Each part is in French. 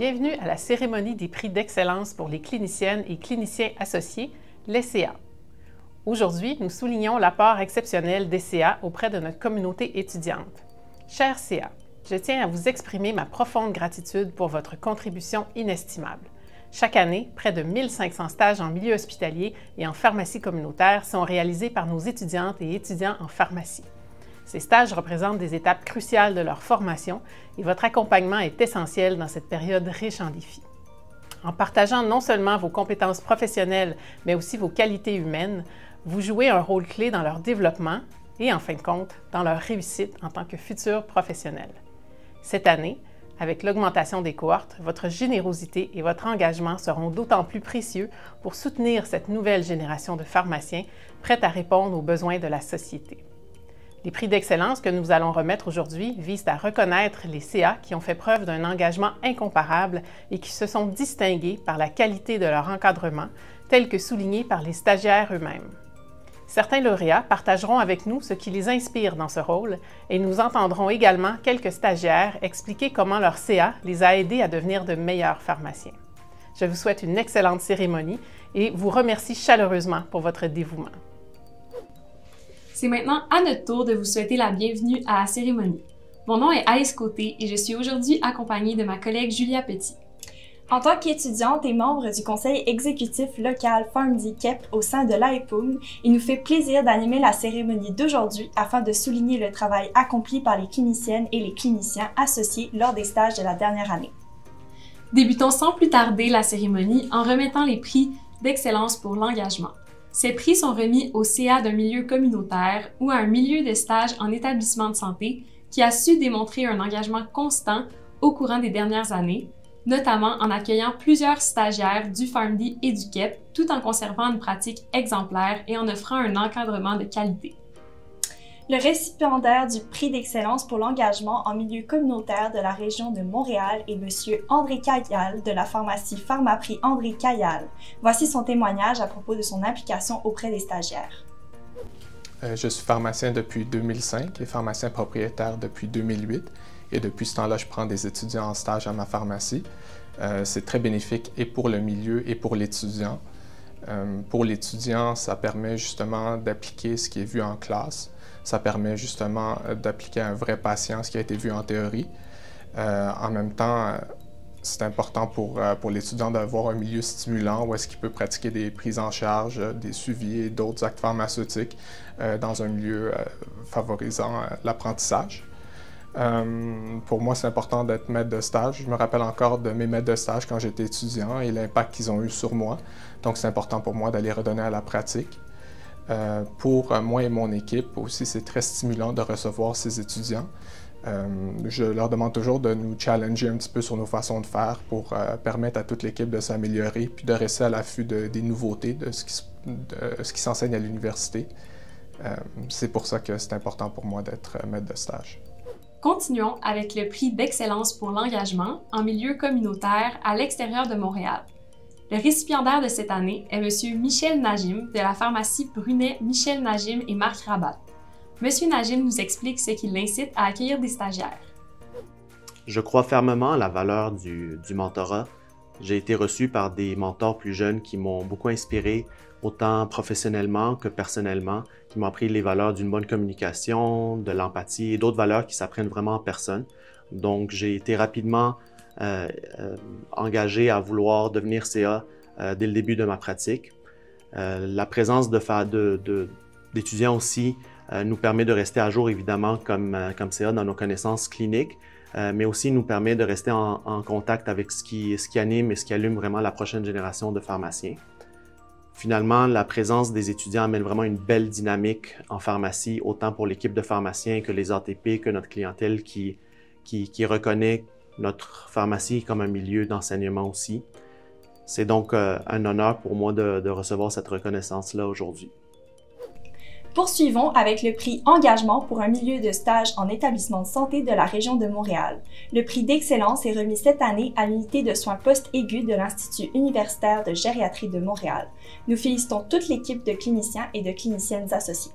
Bienvenue à la cérémonie des prix d'excellence pour les cliniciennes et cliniciens associés, les CA. Aujourd'hui, nous soulignons l'apport exceptionnel des CA auprès de notre communauté étudiante. Chers CA, je tiens à vous exprimer ma profonde gratitude pour votre contribution inestimable. Chaque année, près de 1500 stages en milieu hospitalier et en pharmacie communautaire sont réalisés par nos étudiantes et étudiants en pharmacie. Ces stages représentent des étapes cruciales de leur formation et votre accompagnement est essentiel dans cette période riche en défis. En partageant non seulement vos compétences professionnelles, mais aussi vos qualités humaines, vous jouez un rôle clé dans leur développement et, en fin de compte, dans leur réussite en tant que futurs professionnels. Cette année, avec l'augmentation des cohortes, votre générosité et votre engagement seront d'autant plus précieux pour soutenir cette nouvelle génération de pharmaciens prête à répondre aux besoins de la société. Les prix d'excellence que nous allons remettre aujourd'hui visent à reconnaître les CA qui ont fait preuve d'un engagement incomparable et qui se sont distingués par la qualité de leur encadrement, tel que souligné par les stagiaires eux-mêmes. Certains lauréats partageront avec nous ce qui les inspire dans ce rôle et nous entendrons également quelques stagiaires expliquer comment leur CA les a aidés à devenir de meilleurs pharmaciens. Je vous souhaite une excellente cérémonie et vous remercie chaleureusement pour votre dévouement. C'est maintenant à notre tour de vous souhaiter la bienvenue à la cérémonie. Mon nom est Alice Côté et je suis aujourd'hui accompagnée de ma collègue Julia Petit. En tant qu'étudiante et membre du conseil exécutif local PharmD-KEP au sein de l'AEPUM, il nous fait plaisir d'animer la cérémonie d'aujourd'hui afin de souligner le travail accompli par les cliniciennes et les cliniciens associés lors des stages de la dernière année. Débutons sans plus tarder la cérémonie en remettant les prix d'excellence pour l'engagement. Ces prix sont remis au CA d'un milieu communautaire ou à un milieu de stage en établissement de santé qui a su démontrer un engagement constant au courant des dernières années, notamment en accueillant plusieurs stagiaires du PharmD et du KEP, tout en conservant une pratique exemplaire et en offrant un encadrement de qualité. Le récipiendaire du prix d'excellence pour l'engagement en milieu communautaire de la région de Montréal est M. André Cailal de la pharmacie Pharmaprix André Cailal. Voici son témoignage à propos de son implication auprès des stagiaires. Je suis pharmacien depuis 2005 et pharmacien propriétaire depuis 2008. Et depuis ce temps-là, je prends des étudiants en stage à ma pharmacie. C'est très bénéfique et pour le milieu et pour l'étudiant. Pour l'étudiant, ça permet justement d'appliquer ce qui est vu en classe. Ça permet justement d'appliquer un vrai patient, ce qui a été vu en théorie. En même temps, c'est important pour l'étudiant d'avoir un milieu stimulant où est-ce qu'il peut pratiquer des prises en charge, des suivis et d'autres actes pharmaceutiques dans un milieu favorisant l'apprentissage. Pour moi, c'est important d'être maître de stage. Je me rappelle encore de mes maîtres de stage quand j'étais étudiant et l'impact qu'ils ont eu sur moi. Donc, c'est important pour moi d'aller redonner à la pratique. Pour moi et mon équipe aussi, c'est très stimulant de recevoir ces étudiants. Je leur demande toujours de nous challenger un petit peu sur nos façons de faire pour permettre à toute l'équipe de s'améliorer puis de rester à l'affût des nouveautés, de ce qui s'enseigne à l'université. C'est pour ça que c'est important pour moi d'être maître de stage. Continuons avec le prix d'excellence pour l'engagement en milieu communautaire à l'extérieur de Montréal. Le récipiendaire de cette année est M. Michel Najim de la pharmacie Brunet Michel Najim et Marc Rabat. M. Najim nous explique ce qui l'incite à accueillir des stagiaires. Je crois fermement à la valeur du mentorat. J'ai été reçu par des mentors plus jeunes qui m'ont beaucoup inspiré, autant professionnellement que personnellement, qui m'ont appris les valeurs d'une bonne communication, de l'empathie et d'autres valeurs qui s'apprennent vraiment en personne. Donc, j'ai été rapidement engagé à vouloir devenir CA dès le début de ma pratique. La présence d'étudiants aussi nous permet de rester à jour, évidemment, comme CA dans nos connaissances cliniques, mais aussi nous permet de rester en contact avec ce qui anime et ce qui allume vraiment la prochaine génération de pharmaciens. Finalement, la présence des étudiants amène vraiment une belle dynamique en pharmacie, autant pour l'équipe de pharmaciens que les ATP, que notre clientèle qui reconnaît notre pharmacie comme un milieu d'enseignement aussi. C'est donc un honneur pour moi de recevoir cette reconnaissance-là aujourd'hui. Poursuivons avec le prix Engagement pour un milieu de stage en établissement de santé de la région de Montréal. Le prix d'excellence est remis cette année à l'unité de soins post-aigus de l'Institut universitaire de gériatrie de Montréal. Nous félicitons toute l'équipe de cliniciens et de cliniciennes associés.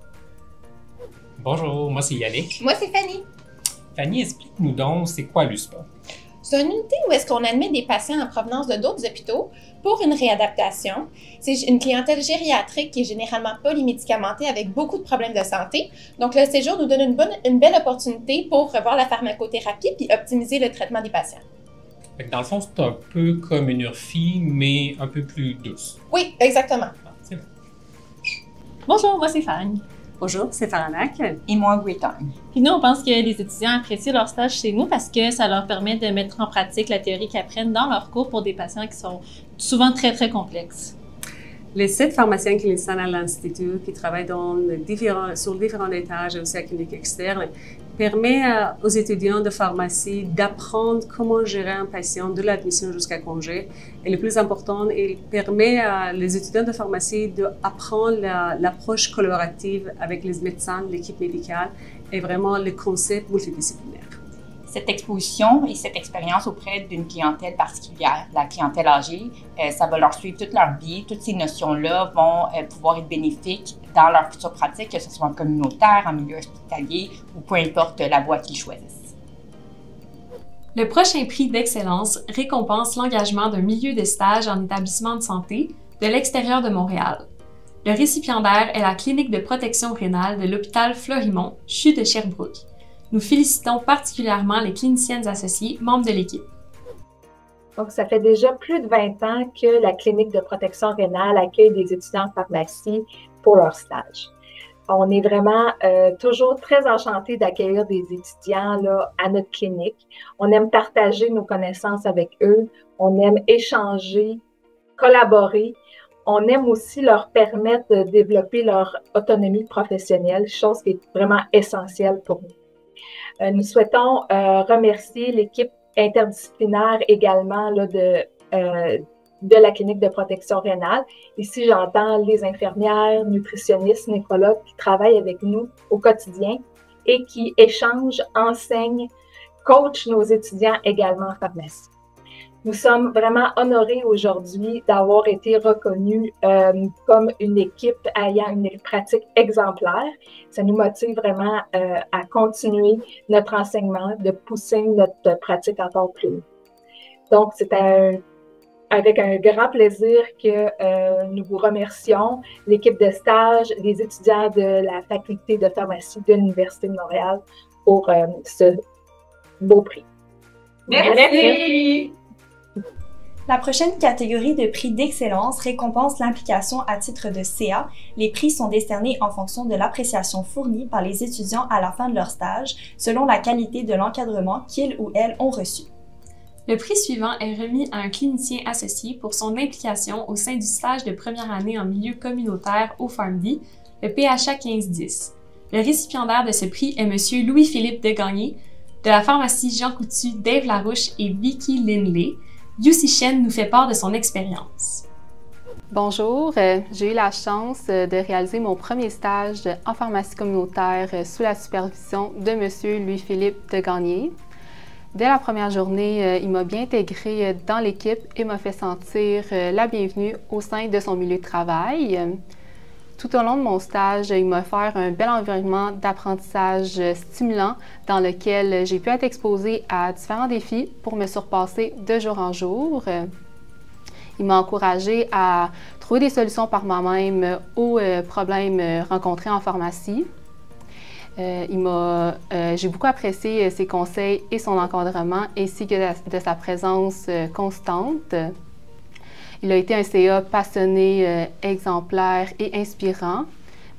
Bonjour, moi c'est Yannick. Moi c'est Fanny. Fanny, explique-nous donc, c'est quoi l'USPA? C'est une unité où est-ce qu'on admet des patients en provenance de d'autres hôpitaux pour une réadaptation. C'est une clientèle gériatrique qui est généralement polymédicamentée avec beaucoup de problèmes de santé. Donc, le séjour nous donne une belle opportunité pour revoir la pharmacothérapie puis optimiser le traitement des patients. Dans le fond, c'est un peu comme une URFI, mais un peu plus douce. Oui, exactement. Ah, c'est bon. Bonjour, moi c'est Fanny. Bonjour, c'est Faranac. Et moi, Greetime. Puis nous, on pense que les étudiants apprécient leur stage chez nous parce que ça leur permet de mettre en pratique la théorie qu'ils apprennent dans leurs cours pour des patients qui sont souvent très, très complexes. Les 7 pharmaciens cliniciens à l'Institut qui travaillent sur différents étages et aussi à la clinique externe permet aux étudiants de pharmacie d'apprendre comment gérer un patient de l'admission jusqu'à congé. Et le plus important, il permet à les étudiants de pharmacie d'apprendre l'approche collaborative avec les médecins, l'équipe médicale et vraiment le concept multidisciplinaire. Cette exposition et cette expérience auprès d'une clientèle particulière, la clientèle âgée, ça va leur suivre toute leur vie. Toutes ces notions-là vont pouvoir être bénéfiques dans leur future pratique, que ce soit en communautaire, en milieu hospitalier ou peu importe la voie qu'ils choisissent. Le prochain prix d'excellence récompense l'engagement d'un milieu de stage en établissement de santé de l'extérieur de Montréal. Le récipiendaire est la clinique de protection rénale de l'hôpital Florimont, CHU de Sherbrooke. Nous félicitons particulièrement les cliniciennes associées, membres de l'équipe. Donc, ça fait déjà plus de 20 ans que la clinique de protection rénale accueille des étudiants en pharmacie pour leur stage. On est vraiment toujours très enchantés d'accueillir des étudiants là, à notre clinique. On aime partager nos connaissances avec eux. On aime échanger, collaborer. On aime aussi leur permettre de développer leur autonomie professionnelle, chose qui est vraiment essentielle pour nous. Nous souhaitons remercier l'équipe interdisciplinaire également là, de la clinique de protection rénale. Ici, j'entends les infirmières, nutritionnistes, néphrologues qui travaillent avec nous au quotidien et qui échangent, enseignent, coachent nos étudiants également en pharmacie. Nous sommes vraiment honorés aujourd'hui d'avoir été reconnus comme une équipe ayant une pratique exemplaire. Ça nous motive vraiment à continuer notre enseignement, de pousser notre pratique encore plus loin. Donc, c'est avec un grand plaisir que nous vous remercions, l'équipe de stage, les étudiants de la faculté de pharmacie de l'Université de Montréal pour ce beau prix. Merci! La prochaine catégorie de prix d'excellence récompense l'implication à titre de CA. Les prix sont décernés en fonction de l'appréciation fournie par les étudiants à la fin de leur stage, selon la qualité de l'encadrement qu'ils ou elles ont reçu. Le prix suivant est remis à un clinicien associé pour son implication au sein du stage de première année en milieu communautaire au PharmD, le PHA 1510. Le récipiendaire de ce prix est M. Louis-Philippe Degagné, de la pharmacie Jean Coutu, Dave Larouche et Vicky Linley. Yusi Shen nous fait part de son expérience. Bonjour, j'ai eu la chance de réaliser mon premier stage en pharmacie communautaire sous la supervision de M. Louis-Philippe Degagné. Dès la première journée, il m'a bien intégrée dans l'équipe et m'a fait sentir la bienvenue au sein de son milieu de travail. Tout au long de mon stage, il m'a offert un bel environnement d'apprentissage stimulant dans lequel j'ai pu être exposée à différents défis pour me surpasser de jour en jour. Il m'a encouragée à trouver des solutions par moi-même aux problèmes rencontrés en pharmacie. J'ai beaucoup apprécié ses conseils et son encadrement, ainsi que de sa présence constante. Il a été un CA passionné, exemplaire et inspirant.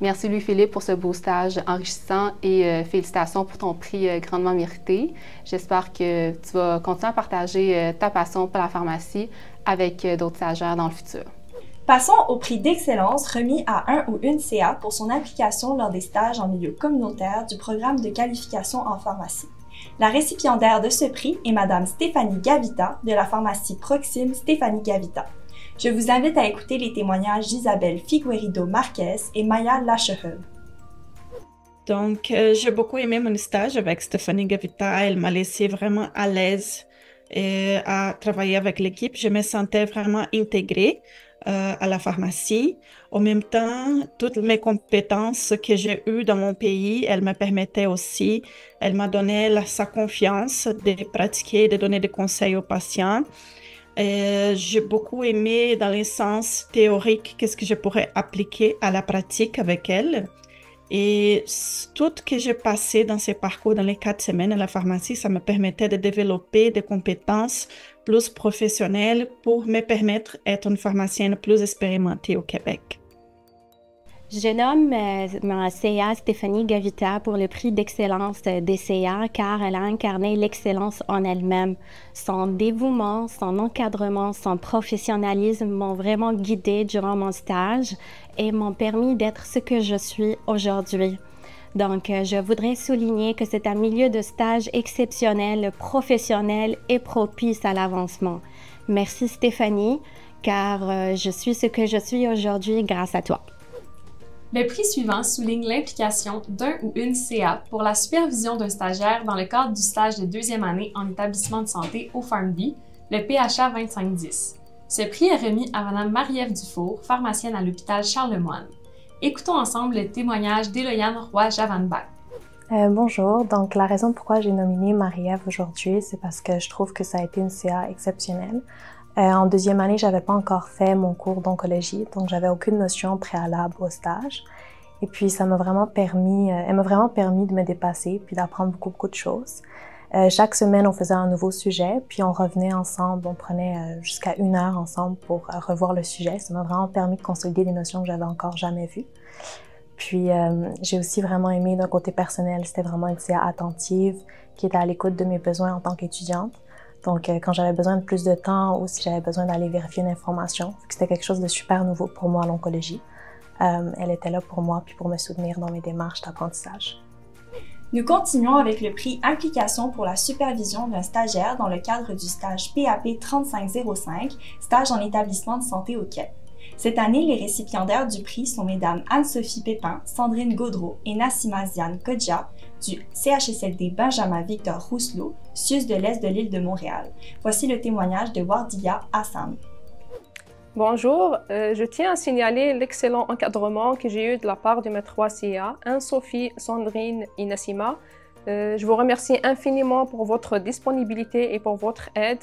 Merci Louis-Philippe pour ce beau stage enrichissant et félicitations pour ton prix grandement mérité. J'espère que tu vas continuer à partager ta passion pour la pharmacie avec d'autres stagiaires dans le futur. Passons au prix d'excellence remis à un ou une CA pour son implication lors des stages en milieu communautaire du programme de qualification en pharmacie. La récipiendaire de ce prix est Mme Stéphanie Gavita de la pharmacie Proxime Stéphanie Gavita. Je vous invite à écouter les témoignages d'Isabelle Figueredo-Marquez et Maya Lachehub. Donc, j'ai beaucoup aimé mon stage avec Stéphanie Gavita. Elle m'a laissé vraiment à l'aise à travailler avec l'équipe. Je me sentais vraiment intégrée. à la pharmacie. En même temps, toutes mes compétences que j'ai eues dans mon pays, elles me permettaient aussi, elle m'a donné sa confiance de pratiquer, de donner des conseils aux patients. J'ai beaucoup aimé dans le sens théorique, qu'est-ce que je pourrais appliquer à la pratique avec elle. Et tout ce que j'ai passé dans ces parcours, dans les 4 semaines à la pharmacie, ça me permettait de développer des compétences plus professionnelles pour me permettre d'être une pharmacienne plus expérimentée au Québec. Je nomme ma CA Stéphanie Gavita pour le prix d'excellence DCA car elle a incarné l'excellence en elle-même. Son dévouement, son encadrement, son professionnalisme m'ont vraiment guidée durant mon stage et m'ont permis d'être ce que je suis aujourd'hui. Donc, je voudrais souligner que c'est un milieu de stage exceptionnel, professionnel et propice à l'avancement. Merci Stéphanie, car je suis ce que je suis aujourd'hui grâce à toi. Le prix suivant souligne l'implication d'un ou une CA pour la supervision d'un stagiaire dans le cadre du stage de 2e année en établissement de santé au PharmD, le PHA 2510. Ce prix est remis à Mme Marie-Ève Dufour, pharmacienne à l'hôpital Charlemagne. Écoutons ensemble le témoignage d'Éloïane Roy-Javanbach. Bonjour, donc la raison pourquoi j'ai nominé Marie-Ève aujourd'hui, c'est parce que je trouve que ça a été une CA exceptionnelle. En 2e année, j'avais pas encore fait mon cours d'oncologie, donc j'avais aucune notion préalable au stage. Et puis, elle m'a vraiment permis de me dépasser puis d'apprendre beaucoup de choses. Chaque semaine, on faisait un nouveau sujet, puis on revenait ensemble, on prenait jusqu'à 1 heure ensemble pour revoir le sujet. Ça m'a vraiment permis de consolider des notions que j'avais encore jamais vues. Puis, j'ai aussi vraiment aimé d'un côté personnel, c'était vraiment une CA attentive qui était à l'écoute de mes besoins en tant qu'étudiante. Donc, quand j'avais besoin de plus de temps ou si j'avais besoin d'aller vérifier une information, c'était quelque chose de super nouveau pour moi à l'oncologie. Elle était là pour moi puis pour me soutenir dans mes démarches d'apprentissage. Nous continuons avec le prix Implication pour la supervision d'un stagiaire dans le cadre du stage PAP 3505, stage en établissement de santé au Québec. Cette année, les récipiendaires du prix sont Mesdames Anne-Sophie Pépin, Sandrine Gaudreau et Nassima Ziane Kodja du CHSLD Benjamin Victor Rousselot, CIUS de l'Est de l'île de Montréal. Voici le témoignage de Wardia Hassan. Bonjour, je tiens à signaler l'excellent encadrement que j'ai eu de la part de mes 3 CA, Anne-Sophie, Sandrine et Nassima. Je vous remercie infiniment pour votre disponibilité et pour votre aide.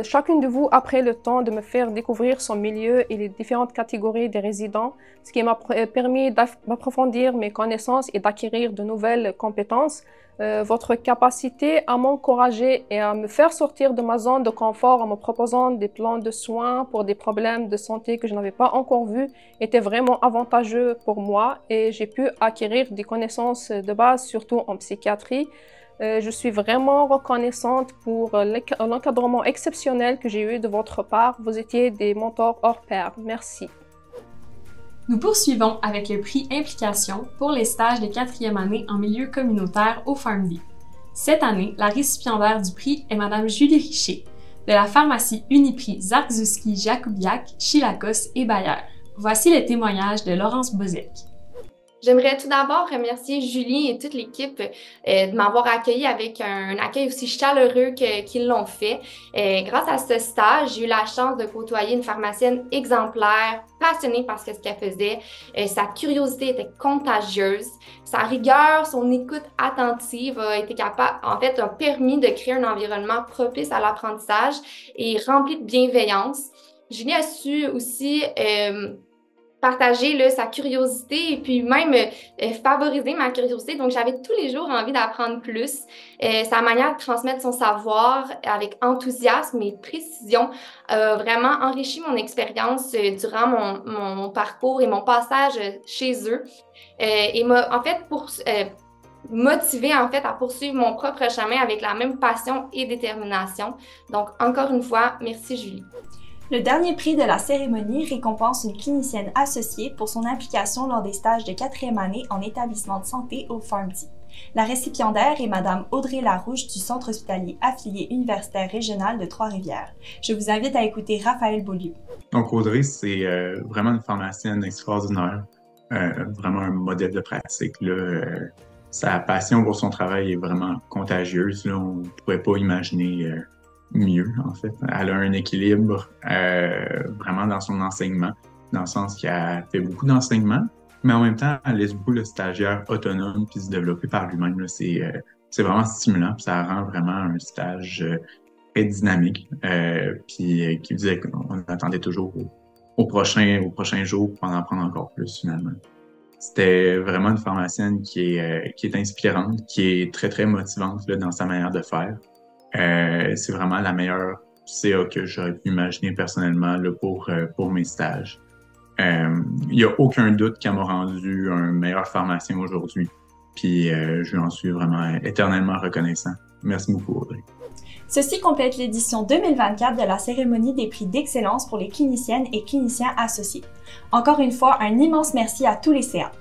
Chacune de vous a pris le temps de me faire découvrir son milieu et les différentes catégories des résidents, ce qui m'a permis d'approfondir mes connaissances et d'acquérir de nouvelles compétences. Votre capacité à m'encourager et à me faire sortir de ma zone de confort en me proposant des plans de soins pour des problèmes de santé que je n'avais pas encore vus était vraiment avantageux pour moi et j'ai pu acquérir des connaissances de base, surtout en psychiatrie. Je suis vraiment reconnaissante pour l'encadrement exceptionnel que j'ai eu de votre part. Vous étiez des mentors hors pair. Merci. Nous poursuivons avec le prix Implication pour les stages de 4e année en milieu communautaire au PharmD. Cette année, la récipiendaire du prix est Mme Julie Richer, de la pharmacie Uniprix Zarkowski-Jakubiak, Chilacos et Bayer. Voici le témoignage de Laurence Bozek. J'aimerais tout d'abord remercier Julie et toute l'équipe de m'avoir accueillie avec un accueil aussi chaleureux qu'ils l'ont fait. Grâce à ce stage, j'ai eu la chance de côtoyer une pharmacienne exemplaire, passionnée par ce qu'elle faisait. Sa curiosité était contagieuse. Sa rigueur, son écoute attentive a permis de créer un environnement propice à l'apprentissage et rempli de bienveillance. Julie a su aussi partager sa curiosité et puis même favoriser ma curiosité. Donc, j'avais tous les jours envie d'apprendre plus. Sa manière de transmettre son savoir avec enthousiasme et précision a vraiment enrichi mon expérience durant mon parcours et mon passage chez eux. Et m'a motivée à poursuivre mon propre chemin avec la même passion et détermination. Donc, encore une fois, merci Julie. Le dernier prix de la cérémonie récompense une clinicienne associée pour son implication lors des stages de 4e année en établissement de santé au PharmD. La récipiendaire est Mme Audrey Larouche du Centre hospitalier affilié universitaire régional de Trois-Rivières. Je vous invite à écouter Raphaël Beaulieu. Donc Audrey, c'est vraiment une pharmacienne extraordinaire, vraiment un modèle de pratique. Sa passion pour son travail est vraiment contagieuse. On ne pourrait pas imaginer mieux, en fait. Elle a un équilibre vraiment dans son enseignement, dans le sens qu'elle fait beaucoup d'enseignement, mais en même temps, elle laisse beaucoup le stagiaire autonome puis se développer par lui-même. C'est vraiment stimulant, puis ça rend vraiment un stage très dynamique, puis qui disait qu'on attendait toujours au prochain jour pour en apprendre encore plus, finalement. C'était vraiment une pharmacienne qui est inspirante, qui est très, très motivante là, dans sa manière de faire. C'est vraiment la meilleure CA que j'aurais pu imaginer personnellement là, pour mes stages. Il n'y a aucun doute qu'elle m'a rendu un meilleur pharmacien aujourd'hui. Puis je lui en suis vraiment éternellement reconnaissant. Merci beaucoup, Audrey. Ceci complète l'édition 2024 de la cérémonie des prix d'excellence pour les cliniciennes et cliniciens associés. Encore une fois, un immense merci à tous les CA.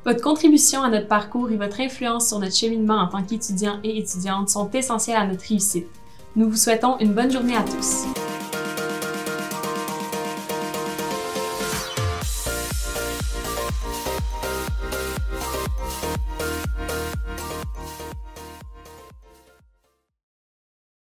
Votre contribution à notre parcours et votre influence sur notre cheminement en tant qu'étudiants et étudiantes sont essentielles à notre réussite. Nous vous souhaitons une bonne journée à tous.